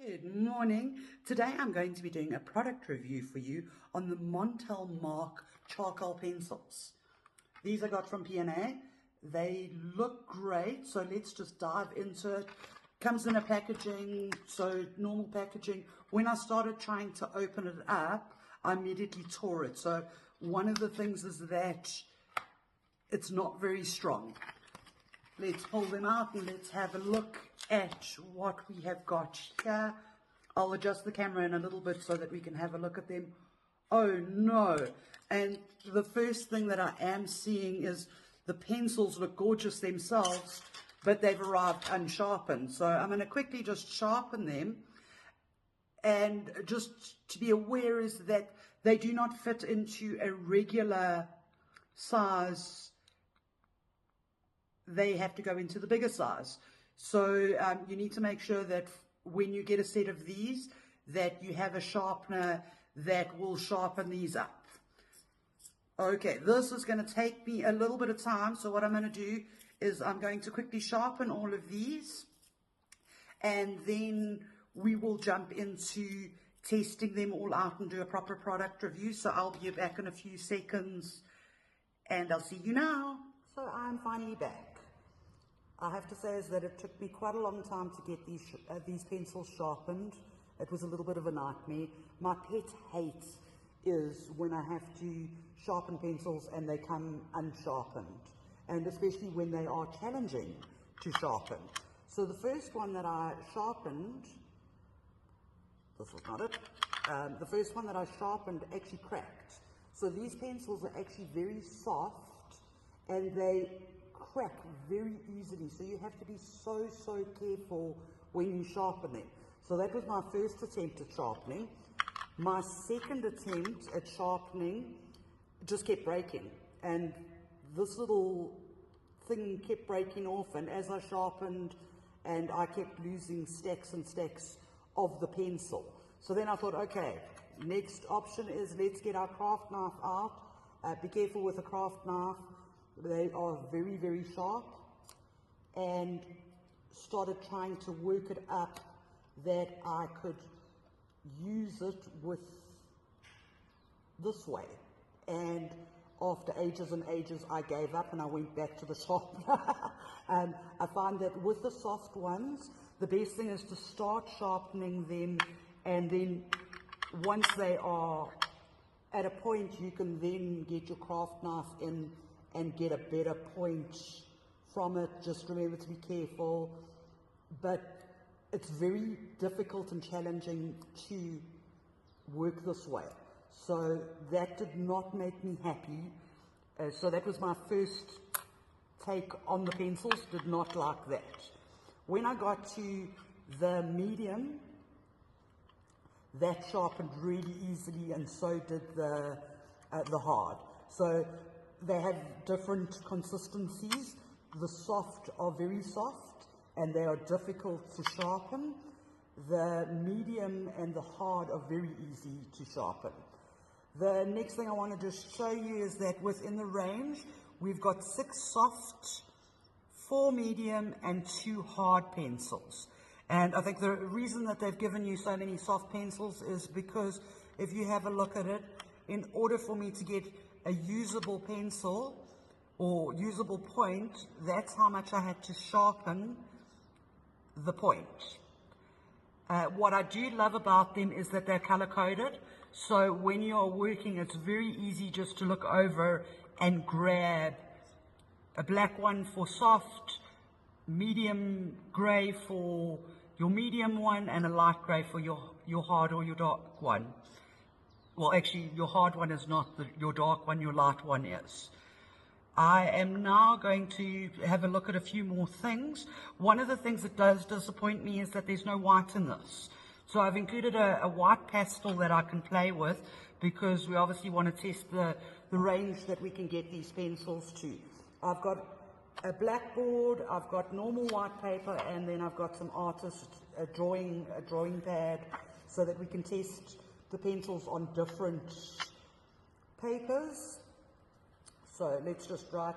Good morning. Today I'm going to be doing a product review for you on the Monte Marte charcoal pencils. These I got from P&A. They look great, so let's just dive into it. Comes in a packaging, so normal packaging. When I started trying to open it up, I immediately tore it. So one of the things is that it's not very strong. Let's pull them out and let's have a look at what we have got here. I'll adjust the camera in a little bit so that we can have a look at them. Oh no, and the first thing that I am seeing is the pencils look gorgeous themselves, but they've arrived unsharpened. So I'm going to quickly just sharpen them, and just to be aware is that they do not fit into a regular size. They have to go into the bigger size. So you need to make sure that when you get a set of these, that you have a sharpener that will sharpen these up. Okay, this is going to take me a little bit of time. So what I'm going to do is I'm going to quickly sharpen all of these, and then we will jump into testing them all out and do a proper product review. So I'll be back in a few seconds, and I'll see you now. So I'm finally back. I have to say is that it took me quite a long time to get these pencils sharpened. It was a little bit of a nightmare. My pet hate is when I have to sharpen pencils and they come unsharpened, and especially when they are challenging to sharpen. So the first one that I sharpened, this was not it, the first one that I sharpened actually cracked. So these pencils are actually very soft and they crack very easily, so you have to be so careful when you sharpen them. So that was my first attempt at sharpening. My second attempt at sharpening just kept breaking, and this little thing kept breaking off, and as I sharpened, and I kept losing stacks and stacks of the pencil. So then I thought, okay, next option is let's get our craft knife out. Be careful with a craft knife. They are very sharp, and started trying to work it up that I could use it with this way. And after ages and ages, I gave up and I went back to the sharpener. And I find that with the soft ones, the best thing is to start sharpening them, and then once they are at a point, you can then get your craft knife in and get a better point from it. Just remember to be careful, but it's very difficult and challenging to work this way. So that did not make me happy. So that was my first take on the pencils, did not like that. When I got to the medium, that sharpened really easily, and so did the hard. So they have different consistencies. The soft are very soft and they are difficult to sharpen. The medium and the hard are very easy to sharpen. The next thing I want to just show you is that within the range, we've got 6 soft, 4 medium and 2 hard pencils. And I think the reason that they've given you so many soft pencils is because if you have a look at it, in order for me to get a usable pencil or usable point, that's how much I had to sharpen the point. What I do love about them is that they're color coded, so when you're working, it's very easy just to look over and grab a black one for soft, medium gray for your medium one, and a light gray for your hard or your dark one. Well, actually, your hard one is not your dark one, your light one is. I am now going to have a look at a few more things. One of the things that does disappoint me is that there's no white in this. So I've included a white pastel that I can play with, because we obviously want to test the range that we can get these pencils to. I've got a blackboard, I've got normal white paper, and then I've got some artist drawing pad, so that we can test the pencils on different papers. So let's just write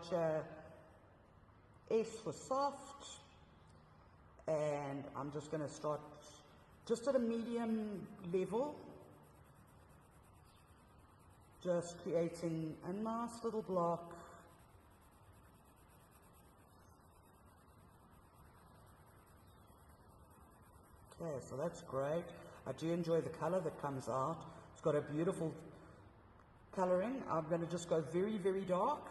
S for soft, and I'm just going to start just at a medium level, just creating a nice little block. Okay, so that's great. I do enjoy the color that comes out. It's got a beautiful coloring. I'm going to just go very, very dark.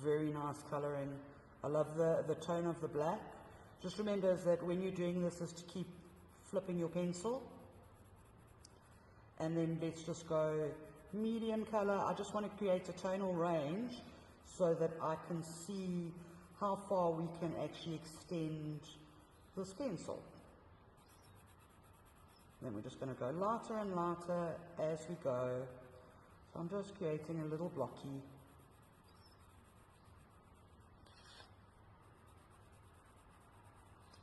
Very nice coloring. I love the tone of the black. Just remember that when you're doing this is to keep flipping your pencil. And then let's just go medium color. I just want to create a tonal range so that I can see how far we can actually extend this pencil. Then we're just going to go lighter and lighter as we go. So I'm just creating a little blocky.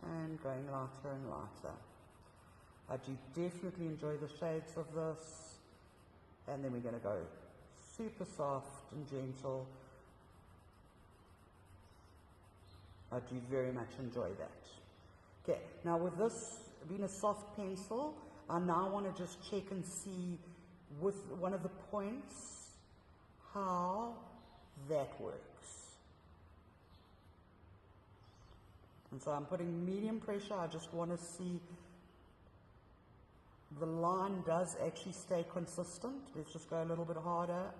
And going lighter and lighter. I do definitely enjoy the shades of this. And then we're going to go super soft and gentle. I do very much enjoy that. Okay, now with this being a soft pencil, I now want to just check and see with one of the points how that works. And so I'm putting medium pressure. I just want to see the line does actually stay consistent. Let's just go a little bit harder.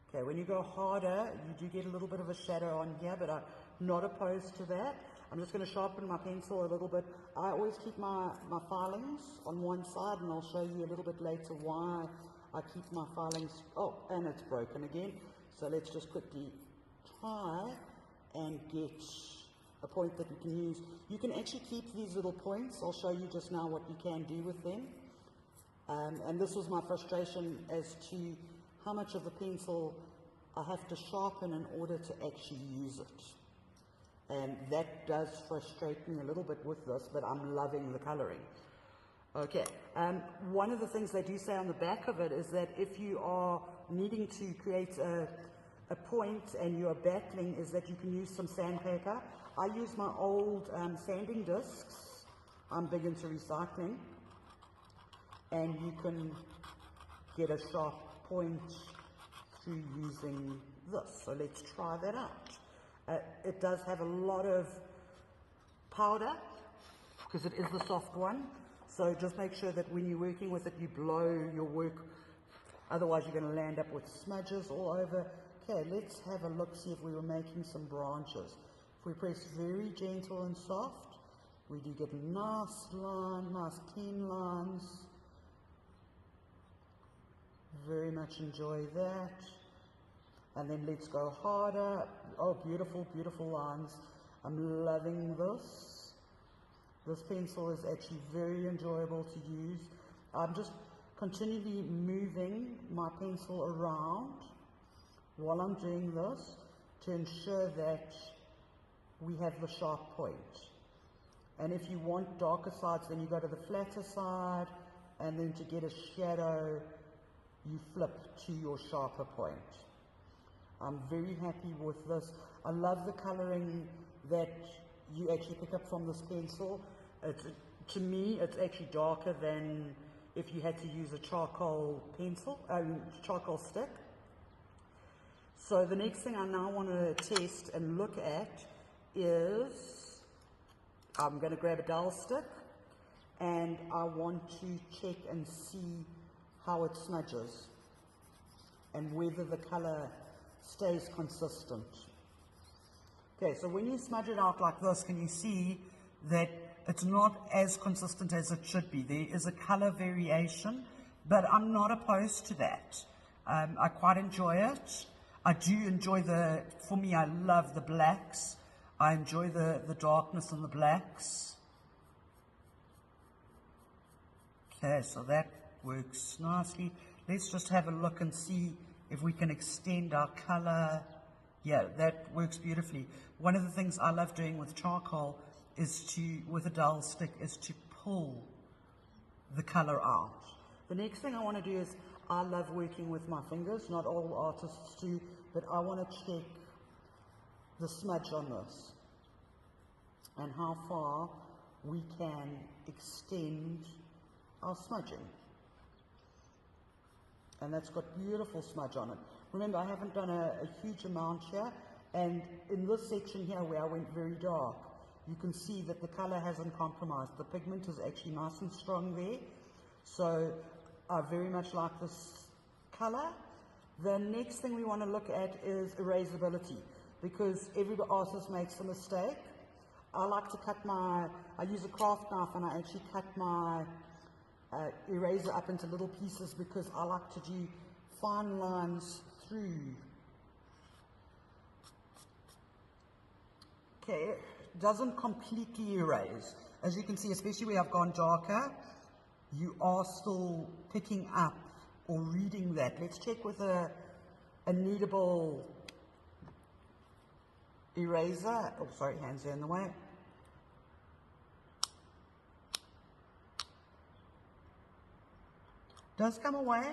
Okay, when you go harder, you do get a little bit of a shadow on here, but I'm not opposed to that. I'm just going to sharpen my pencil a little bit. I always keep my filings on one side, and I'll show you a little bit later why I keep my filings. Oh, and it's broken again. So let's just quickly try and get a point that we can use. You can actually keep these little points. I'll show you just now what you can do with them. And this was my frustration as to how much of the pencil I have to sharpen in order to actually use it. And that does frustrate me a little bit with this, but I'm loving the coloring. Okay, one of the things they do say on the back of it is that if you are needing to create a point and you are battling, is that you can use some sandpaper. I use my old sanding discs. I'm big into recycling. And you can get a sharp point through using this. So let's try that out. It does have a lot of powder because it is the soft one. So just make sure that when you're working with it, you blow your work. Otherwise, you're going to land up with smudges all over. Okay, let's have a look, see if we were making some branches. If we press very gentle and soft, we do get nice line, nice clean lines. Very much enjoy that. And then let's go harder. Oh, beautiful, beautiful lines. I'm loving this. This pencil is actually very enjoyable to use. I'm just continually moving my pencil around while I'm doing this to ensure that we have the sharp point. And if you want darker sides, then you go to the flatter side, and then to get a shadow, you flip to your sharper point. I'm very happy with this. I love the coloring that you actually pick up from this pencil. To me, it's actually darker than if you had to use a charcoal pencil, charcoal stick. So the next thing I now want to test and look at is, I'm going to grab a dull stick, and I want to check and see how it smudges and whether the color stays consistent. Okay, so when you smudge it out like this, can you see that it's not as consistent as it should be? There is a color variation, but I'm not opposed to that. I quite enjoy it. I do enjoy for me, I love the blacks. I enjoy the darkness in the blacks. Okay, so that works nicely. Let's just have a look and see if we can extend our color. Yeah, that works beautifully. One of the things I love doing with charcoal is with a dull stick, is to pull the color out. The next thing I want to do is, I love working with my fingers. Not all artists do, but I want to check the smudge on this. and how far we can extend our smudging. And that's got beautiful smudge on it. Remember, I haven't done a huge amount here, and in this section here where I went very dark, you can see that the color hasn't compromised. The pigment is actually nice and strong there. So I very much like this color. The next thing we want to look at is erasability, because every artist makes a mistake. I like to cut I use a craft knife, and I actually cut my eraser up into little pieces because I like to do fine lines through. Okay, it doesn't completely erase. As you can see, especially where I've gone darker, you are still picking up or reading that. Let's check with a kneadable eraser. Oh, sorry, hands are in the way. Does come away,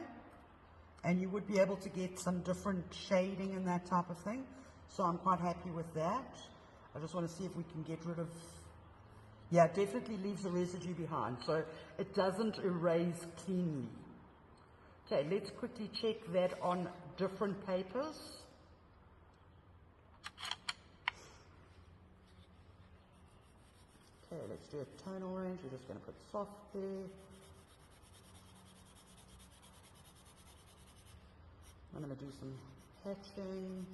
and you would be able to get some different shading and that type of thing. So I'm quite happy with that. I just want to see if we can get rid of, yeah, it definitely leaves a residue behind, so it doesn't erase cleanly. Okay, let's quickly check that on different papers. Okay, let's do a tonal range. We're just going to put soft there. I'm going to do some hatching.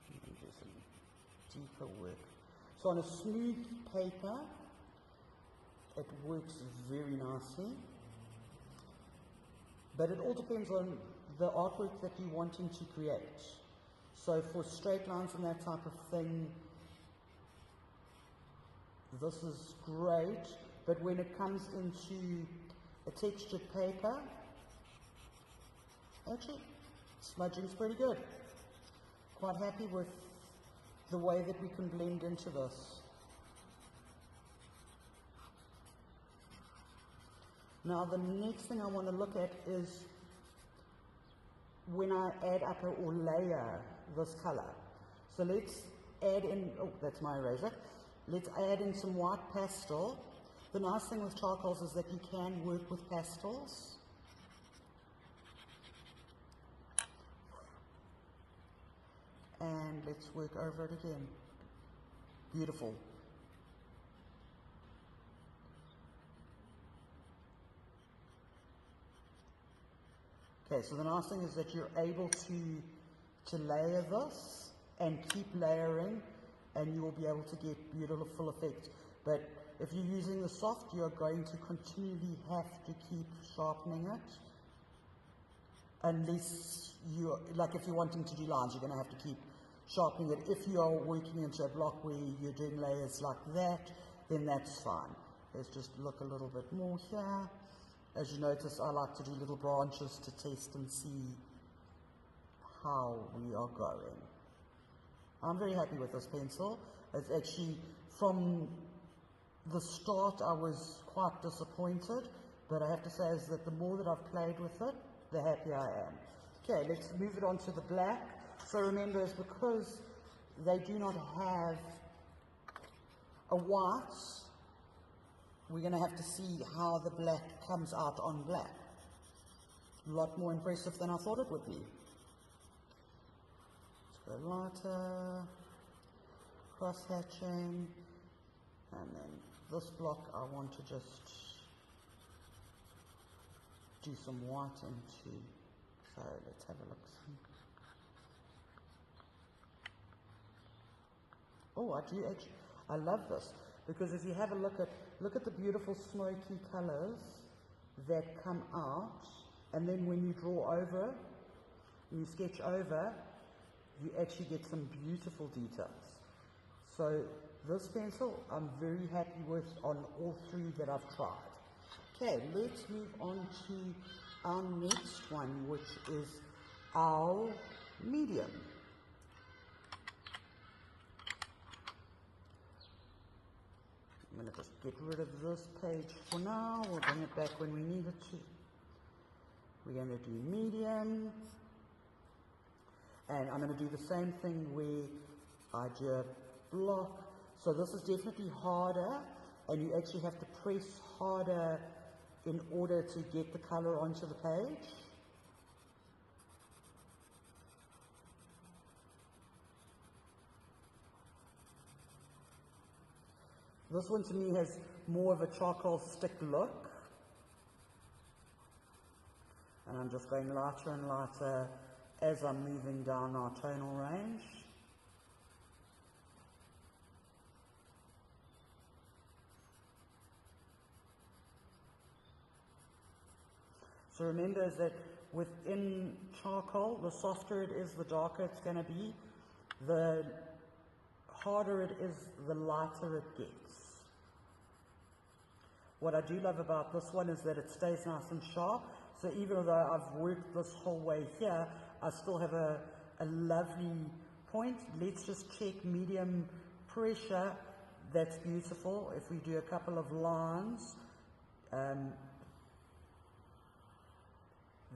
I'm going to do some deeper work. So on a smooth paper, it works very nicely. But it all depends on the artwork that you're wanting to create. So for straight lines and that type of thing, this is great, but when it comes into a textured paper, actually, smudging's pretty good. Quite happy with the way that we can blend into this. Now the next thing I want to look at is when I add up or layer this color. So let's add in, oh, that's my eraser. Let's add in some white pastel. The nice thing with charcoals is that you can work with pastels. And let's work over it again. Beautiful. Okay, so the nice thing is that you're able to layer this and keep layering, and you will be able to get beautiful effects. But if you're using the soft, you're going to continually have to keep sharpening it, unless you're, like if you're wanting to do lines, you're going to have to keep sharpening it. If you are working into a block where you're doing layers like that, then that's fine. Let's just look a little bit more here. As you notice, I like to do little branches to test and see how we are going. I'm very happy with this pencil. It's actually, from the start, I was quite disappointed, but I have to say is that the more that I've played with it, the happier I am. Okay, let's move it on to the black. So remember, it's because they do not have a white, we're going to have to see how the black comes out on black. A lot more impressive than I thought it would be. Let's go lighter, cross hatching, and then this block I want to just do some white into. So let's have a look. Oh, I do actually, I love this, because if you have a look at the beautiful smoky colors that come out, and then when you draw over, when you sketch over, you actually get some beautiful details. So this pencil I'm very happy with on all three that I've tried. Okay, let's move on to our next one, which is our medium. I'm going to just get rid of this page for now. We'll bring it back when we need it to. We're going to do medium. And I'm going to do the same thing where I do a block. So this is definitely harder, and you actually have to press harder in order to get the color onto the page. This one to me has more of a charcoal stick look. And I'm just going lighter and lighter as I'm moving down our tonal range. So remember is that within charcoal, the softer it is, the darker it's going to be. The harder it is, the lighter it gets. What I do love about this one is that it stays nice and sharp. So even though I've worked this whole way here, I still have a lovely point. Let's just check medium pressure. That's beautiful. If we do a couple of lines,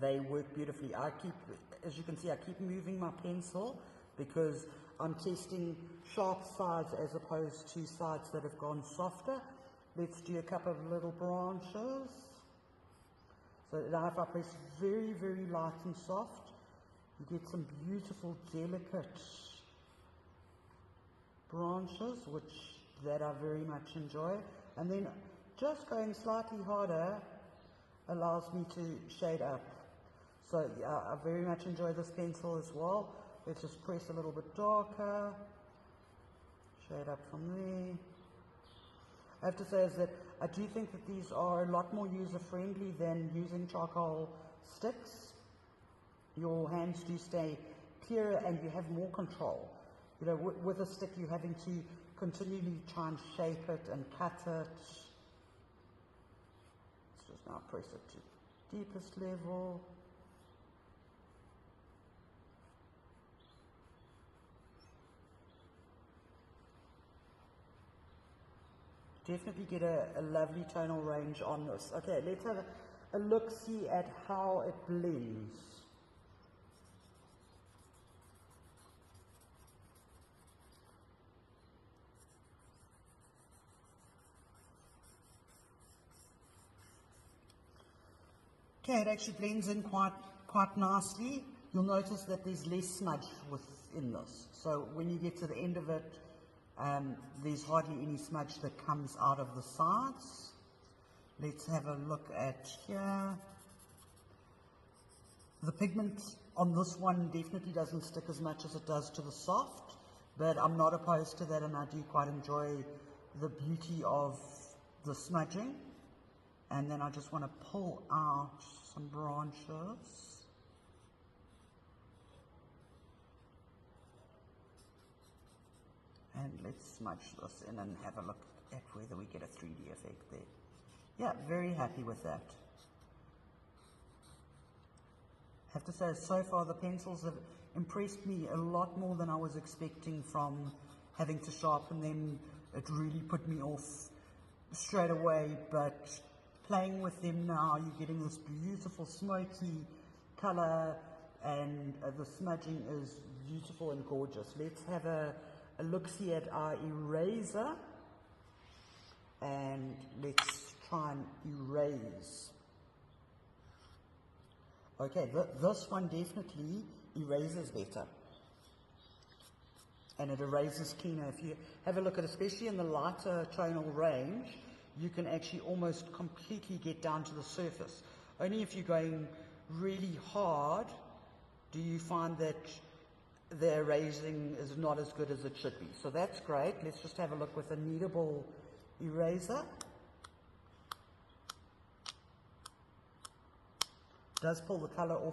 they work beautifully. As you can see, I keep moving my pencil because I'm testing sharp sides as opposed to sides that have gone softer. Let's do a couple of little branches. So now if I press very, very light and soft, you get some beautiful, delicate branches, that I very much enjoy. And then just going slightly harder allows me to shade up. So yeah, I very much enjoy this pencil as well. Let's just press a little bit darker, shade up from there. I have to say is that I do think that these are a lot more user-friendly than using charcoal sticks. Your hands do stay clearer and you have more control. You know, with a stick you're having to continually try and shape it and cut it. Let's just now press it to deepest level. Definitely get a lovely tonal range on this. Okay, let's have a look-see at how it blends. Okay, it actually blends in quite nicely. You'll notice that there's less smudge within this. So when you get to the end of it, there's hardly any smudge that comes out of the sides. Let's have a look at here. The pigment on this one definitely doesn't stick as much as it does to the soft, but I'm not opposed to that, and I do quite enjoy the beauty of the smudging. And then I just want to pull out some branches. And let's smudge this in and have a look at whether we get a 3D effect there. Yeah, very happy with that. I have to say, so far the pencils have impressed me a lot more than I was expecting from having to sharpen them. It really put me off straight away, but playing with them now, you're getting this beautiful smoky color, and the smudging is beautiful and gorgeous. Let's have a look-see at our eraser, and let's try and erase. Okay, this one definitely erases better, and it erases cleaner. If you have a look at, especially in the lighter tonal range, you can actually almost completely get down to the surface. Only if you're going really hard do you find that the erasing is not as good as it should be. So that's great. Let's just have a look with a kneadable eraser. Does pull the color off